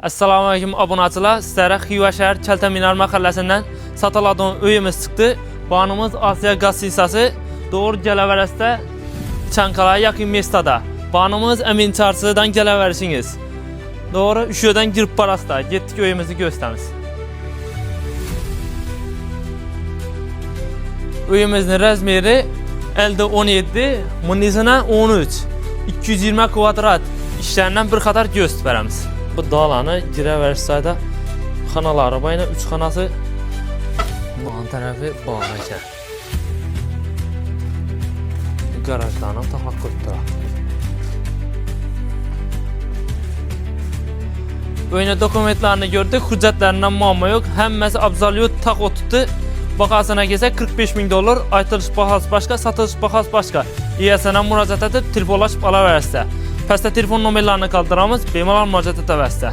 Assalomu alaykum obunachilar. Sizlarga Xiva shahar Kaltaminar mahallasidan satıladığın uyumuz çıktı. Banımız Asya gaz sisası doğru gelevereste Çankala'ya yakın mestada. Banımız Emin Çarşı'dan geleversiniz. Doğru üşüden girip barasta. Gittik uyumuzu gösteririz. Uyumuzun razmeri elde 17, munizine 13. 220 kvadrat. İşlerinden bir kadar gösteririz. Bu dalanı gireversiyada xanaları bayına 3 xanası bu tarafı bağlayacaq. Garajlarına taxlaq qoydular. Oyuna dokumentlerini gördük, hüccetlerinden muamma yok. Həmməsi absolut tak oturdu. Bakasına gəlsə $45.000, aytılış bahası başqa, satılış bahası başqa. İYSN-ə müraciət edib telefonlaşıb ala verəsə. Pəstə telefon nömrələrini qaldıramız, bemalal müraciət edəvəsə.